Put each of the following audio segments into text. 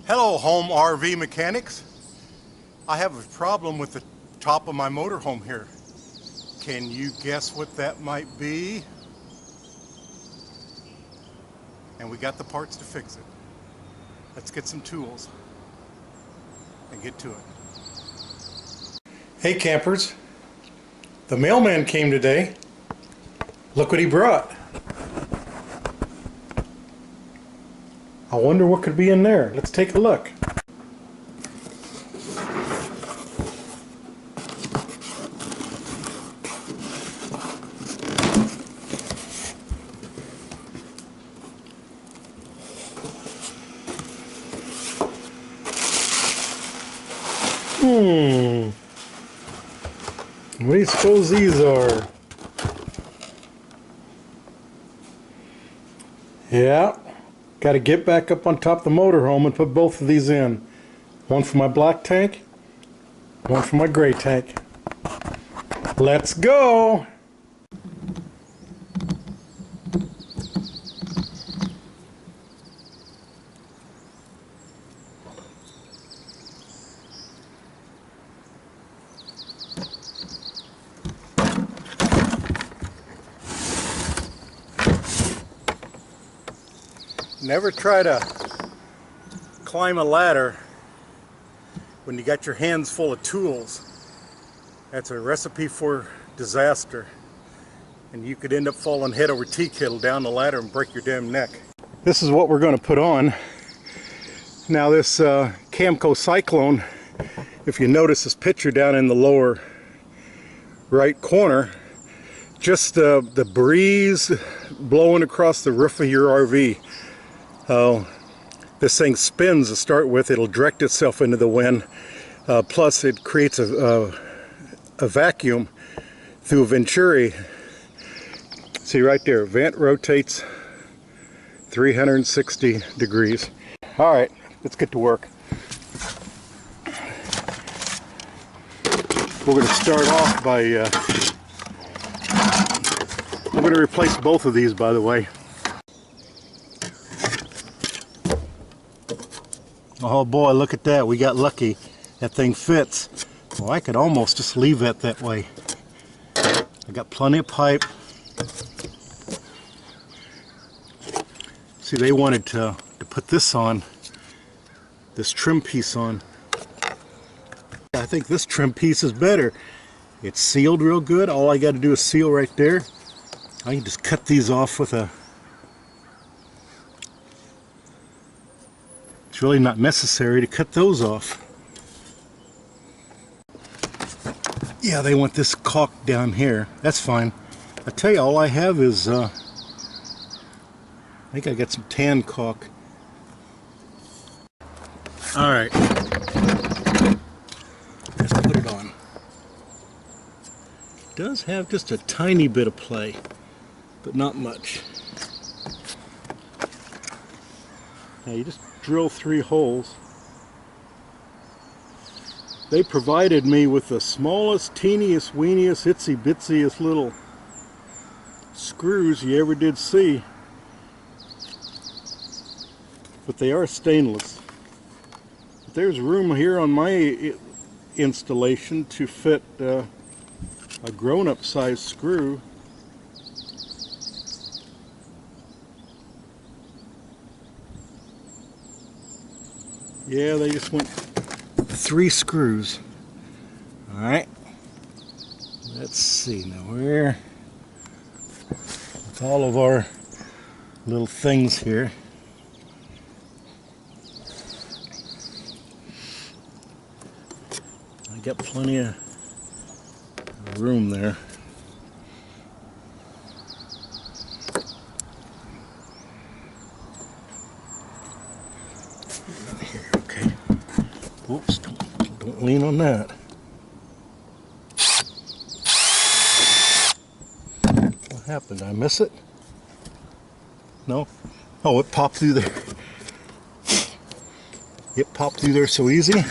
Hello, home RV mechanics. I have a problem with the top of my motorhome here. Can you guess what that might be? And we got the parts to fix it. Let's get some tools and get to it. Hey campers, the mailman came today. Look what he brought. I wonder what could be in there. Let's take a look. What do you suppose these are? Yeah, got to get back up on top of the motorhome and put both of these in. One for my black tank, one for my gray tank. Let's go! Never try to climb a ladder when you got your hands full of tools. That's a recipe for disaster. And you could end up falling head over tea kettle down the ladder and break your damn neck. This is what we're going to put on. Now this Camco Cyclone, if you notice this picture down in the lower right corner, just the breeze blowing across the roof of your RV. This thing spins to start with. It'll direct itself into the wind. Plus it creates a vacuum through a venturi. See right there, vent rotates 360 degrees. All right, let's get to work. We're going to start off by I'm going to replace both of these, by the way. Oh boy, look at that. We got lucky. That thing fits. Well, I could almost just leave that way. I got plenty of pipe. See, they wanted to put this on, this trim piece on. I think this trim piece is better. It's sealed real good. All I got to do is seal right there. I can just cut these off with a... It's really not necessary to cut those off. Yeah, they want this caulk down here. That's fine. I tell you, all I have is I think I got some tan caulk. All right, let's put it on. It does have just a tiny bit of play, but not much. Now you just drill 3 holes. They provided me with the smallest, teeniest, weeniest, itsy bitsiest little screws you ever did see. But they are stainless. But there's room here on my installation to fit a grown-up size screw. Yeah, they just went 3 screws. Alright. Let's see now where, with all of our little things here. I got plenty of room there. Oops, don't lean on that. What happened? Did I miss it? No? Oh, it popped through there. It popped through there so easy.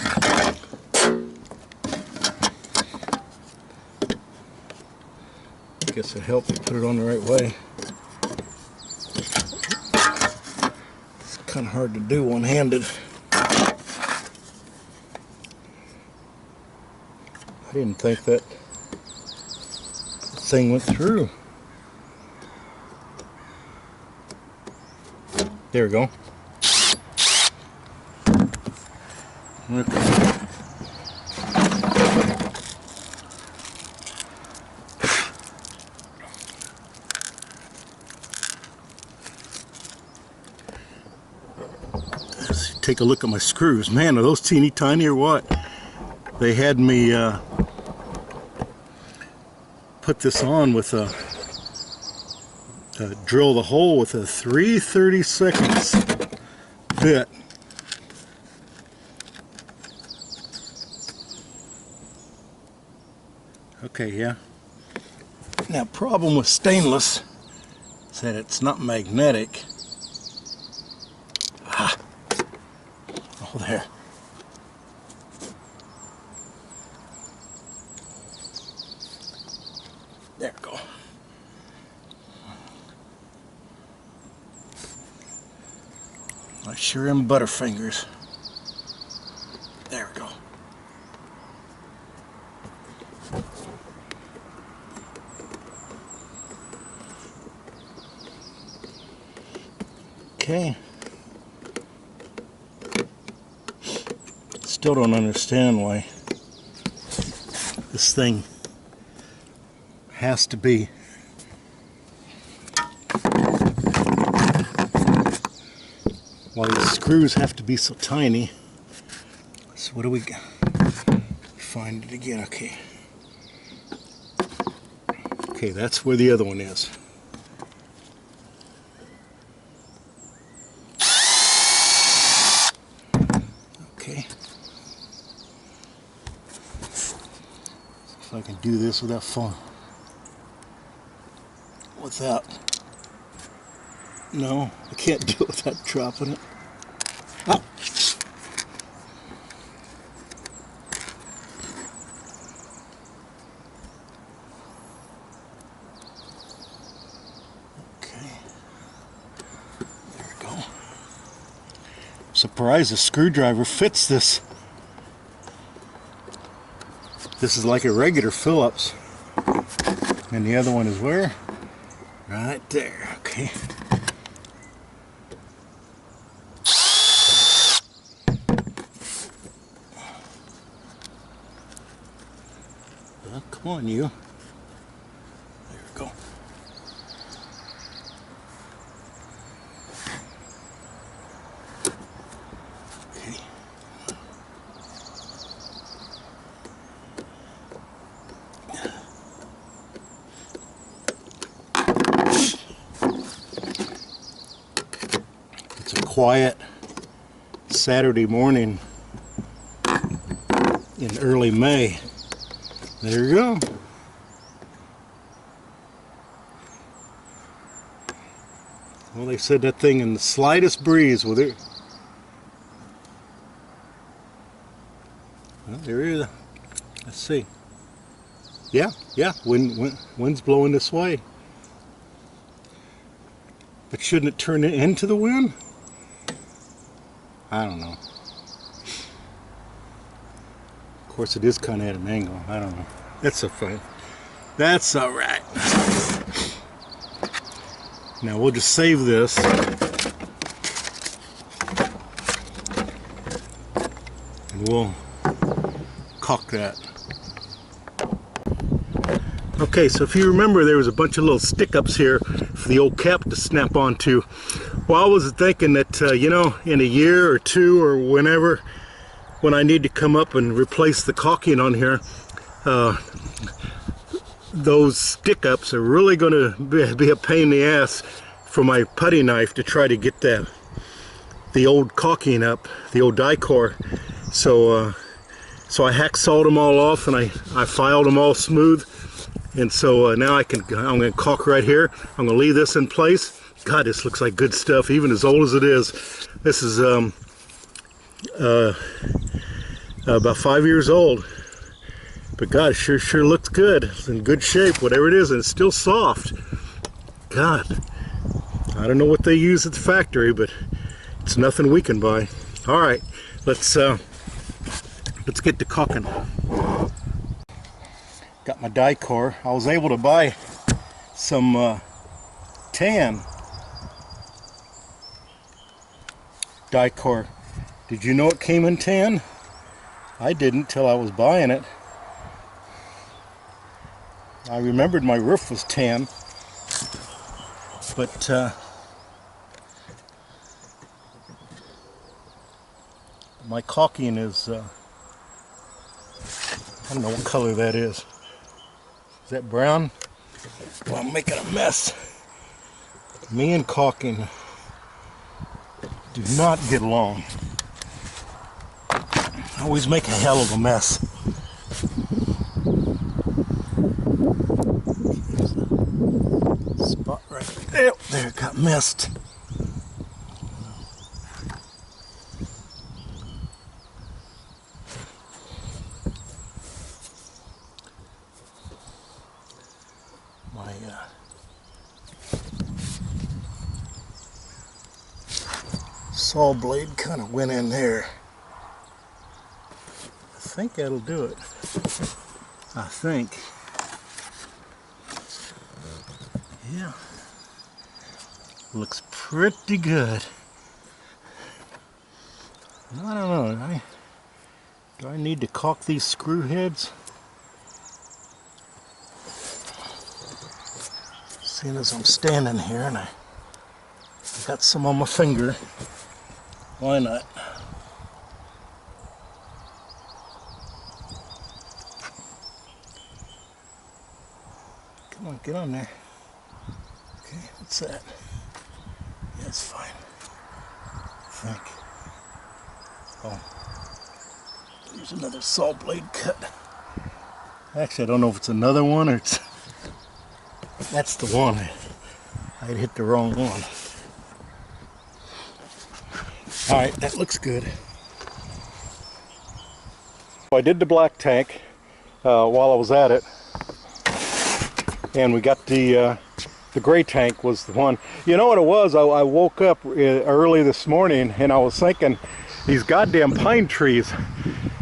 Guess it helped me put it on the right way. It's kind of hard to do one-handed. didn't think that thing went through. There we go. Okay. Let's take a look at my screws. Man, are those teeny tiny or what? They had me put this on with a drill the hole with a 3/32 bit. Okay, yeah. Now, problem with stainless is that it's not magnetic. Ah. Oh, there. There we go. I sure am butterfingers. There we go. Okay. Still don't understand why this thing has to be why the screws have to be so tiny. So what do we got? Find it again. Okay. Okay, that's where the other one is. Okay. If I can do this without falling. Without. No, I can't do it without dropping it. Oh. Okay. There we go. Surprised the screwdriver fits this. This is like a regular Phillips. And the other one is where? Right there. Okay. Well, come on, you. There we go. Okay. It's a quiet Saturday morning in early May. There you go. Well, they said that thing in the slightest breeze with it. Well, there is. Let's see. Yeah, wind's blowing this way. But shouldn't it turn into the wind? I don't know. Of course, it is kind of at an angle. I don't know. That's so fun. That's all right. Now we'll just save this. And we'll caulk that. Okay, so if you remember, there was a bunch of little stick-ups here for the old cap to snap onto. Well, I was thinking that, you know, in a year or two or whenever, when I need to come up and replace the caulking on here, those stick-ups are really going to be a pain in the ass for my putty knife to try to get the old caulking up, the old die core. So I hacksawed them all off and I filed them all smooth. And so now I'm going to caulk right here. I'm going to leave this in place. God, this looks like good stuff, even as old as it is. This is about 5 years old. But God, it sure looks good. It's in good shape, whatever it is, and it's still soft. God, I don't know what they use at the factory, but it's nothing we can buy. All right, let's get to caulking. got my Dicor. I was able to buy some tan Dicor. Did you know it came in tan? I didn't till I was buying it. I remembered my roof was tan, but my caulking is, I don't know what color that is. Is that brown? Well, I'm making a mess. Me and caulking do not get along. I always make a hell of a mess. Spot right there. There, it got missed. My saw blade kind of went in there. I think that'll do it. I think. Yeah. Looks pretty good. I don't know. Do I need to caulk these screw heads? Seeing as I'm standing here and I got some on my finger, why not? Come on, get on there. Okay, what's that? Yeah, it's fine. I think. Oh, there's another saw blade cut. Actually, I don't know if it's another one or it's... That's the one. I hit the wrong one. Alright, that looks good. I did the black tank while I was at it. And we got the gray tank was the one. You know what it was? I woke up early this morning and I was thinking, these goddamn pine trees,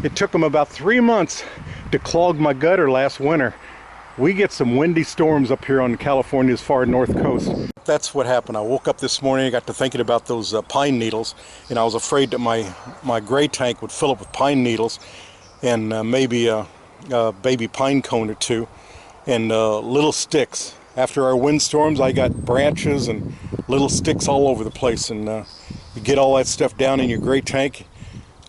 it took them about 3 months to clog my gutter last winter. We get some windy storms up here on California's far north coast. That's what happened. I woke up this morning, I got to thinking about those pine needles, and I was afraid that my gray tank would fill up with pine needles and maybe a baby pine cone or two and little sticks. After our windstorms, I got branches and little sticks all over the place, and you get all that stuff down in your gray tank.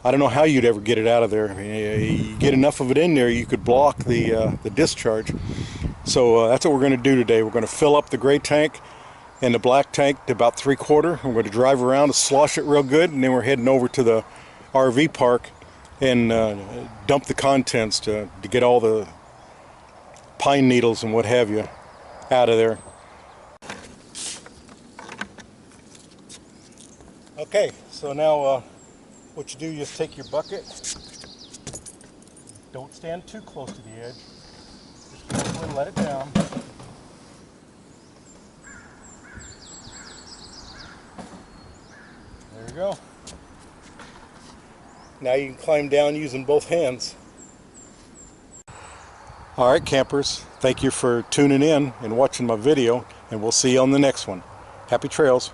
I don't know how you'd ever get it out of there. I mean, you get enough of it in there, you could block the discharge. So that's what we're going to do today. We're going to fill up the gray tank and the black tank to about 3/4. We're going to drive around and slosh it real good, and then we're heading over to the RV park and dump the contents to get all the pine needles and what have you out of there. Okay, so now what you do, you just take your bucket. Don't stand too close to the edge. Just carefully let it down. There you go. Now you can climb down using both hands. Alright campers, thank you for tuning in and watching my video, and we'll see you on the next one. Happy trails.